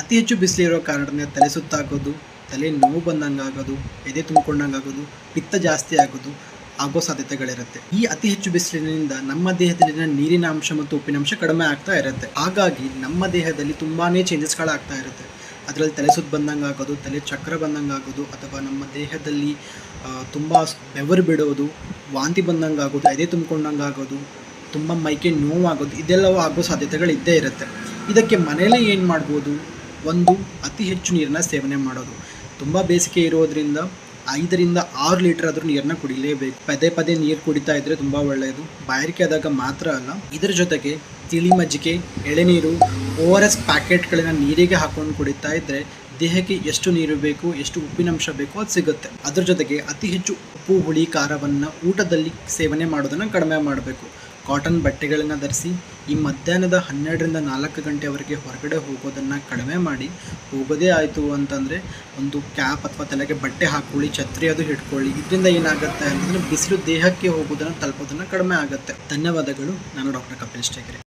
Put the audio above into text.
ಅತಿ ಹೆಚ್ಚು ಬಿಸಿಲಿರೋ ಕಾರಣದಿಂದ ತಲೆ ಸುತ್ತಾಗೋದು, ತಲೆ ನೋವು ಬಂದಂಗೆ ಆಗೋದು, ಎದೆ ತುಂಬಿಕೊಂಡಂಗೆ ಆಗೋದು, ಪಿತ್ತ ಜಾಸ್ತಿ ಆಗೋದು ಆಗೋ ಸಾಧ್ಯತೆಗಳಿರುತ್ತೆ. ಈ ಅತಿ ಹೆಚ್ಚು ಬಿಸಿಲಿನಿಂದ ನಮ್ಮ ದೇಹದಲ್ಲಿನ ನೀರಿನ ಅಂಶ ಮತ್ತು ಉಪ್ಪಿನಂಶ ಕಡಿಮೆ ಆಗ್ತಾ ಇರುತ್ತೆ. ಹಾಗಾಗಿ ನಮ್ಮ ದೇಹದಲ್ಲಿ ತುಂಬಾ ಚೇಂಜಸ್ಗಳಾಗ್ತಾ ಇರುತ್ತೆ. ಅದರಲ್ಲಿ ತಲೆ ಸುತ್ತು ಬಂದಂಗೆ ಆಗೋದು, ತಲೆ ಚಕ್ರ ಬಂದಂಗೆ ಆಗೋದು, ಅಥವಾ ನಮ್ಮ ದೇಹದಲ್ಲಿ ತುಂಬ ಬೆವರು ಬಿಡೋದು, ವಾಂತಿ ಬಂದಂಗೆ ಆಗೋದು, ಎದೆ ತುಂಬಿಕೊಂಡಂಗೆ ಆಗೋದು, ತುಂಬ ಮೈಕೆ ನೋವಾಗೋದು, ಇದೆಲ್ಲವೂ ಆಗೋ ಸಾಧ್ಯತೆಗಳು ಇದ್ದೇ ಇರುತ್ತೆ. ಇದಕ್ಕೆ ಮನೆಯಲ್ಲೇ ಏನು ಮಾಡ್ಬೋದು? ಒಂದು, ಅತಿ ಹೆಚ್ಚು ನೀರನ್ನ ಸೇವನೆ ಮಾಡೋದು. ತುಂಬ ಬೇಸಿಗೆ ಇರೋದ್ರಿಂದ 5ರಿಂದ 6 ಲೀಟರ್ ಆದರೂ ನೀರನ್ನ ಕುಡಿಲೇಬೇಕು. ಪದೇ ಪದೇ ನೀರು ಕುಡಿತಾ ಇದ್ದರೆ ತುಂಬ ಒಳ್ಳೆಯದು. ಬಾಯಾರಿಕೆ ಆದಾಗ ಮಾತ್ರ ಅಲ್ಲ, ಇದರ ಜೊತೆಗೆ ತಿಳಿ ಮಜ್ಜಿಗೆ, ಎಳೆನೀರು, ORS ಪ್ಯಾಕೆಟ್ಗಳನ್ನ ನೀರಿಗೆ ಹಾಕೊಂಡು ಕುಡಿತಾ ಇದ್ದರೆ ದೇಹಕ್ಕೆ ಎಷ್ಟು ನೀರು ಬೇಕು, ಎಷ್ಟು ಉಪ್ಪಿನಂಶ ಬೇಕೋ ಅದು ಸಿಗುತ್ತೆ. ಅದ್ರ ಜೊತೆಗೆ ಅತಿ ಹೆಚ್ಚು ಉಪ್ಪು, ಹುಳಿ, ಖಾರವನ್ನು ಊಟದಲ್ಲಿ ಸೇವನೆ ಮಾಡೋದನ್ನು ಕಡಿಮೆ ಮಾಡಬೇಕು. ಕಾಟನ್ ಬಟ್ಟೆಗಳನ್ನು ಧರಿಸಿ ಈ ಮಧ್ಯಾಹ್ನದ 12ರಿಂದ 4 ಗಂಟೆವರೆಗೆ ಹೊರಗಡೆ ಹೋಗೋದನ್ನು ಕಡಿಮೆ ಮಾಡಿ, ಹೋಗೋದೇ ಆಯಿತು ಅಂತಂದರೆ ಒಂದು ಕ್ಯಾಪ್ ಅಥವಾ ತಲೆಗೆ ಬಟ್ಟೆ ಹಾಕ್ಕೊಳ್ಳಿ, ಛತ್ರಿ ಅದು ಹಿಡ್ಕೊಳ್ಳಿ. ಇದರಿಂದ ಏನಾಗುತ್ತೆ ಅಂತಂದರೆ ಬಿಸಿಲು ದೇಹಕ್ಕೆ ಹೋಗೋದನ್ನು ತಲುಪೋದನ್ನು ಕಡಿಮೆ ಆಗುತ್ತೆ. ಧನ್ಯವಾದಗಳು. ನಾನು ಡಾಕ್ಟರ್ ಕಪಿಲ್ ಶೇಖರೆ.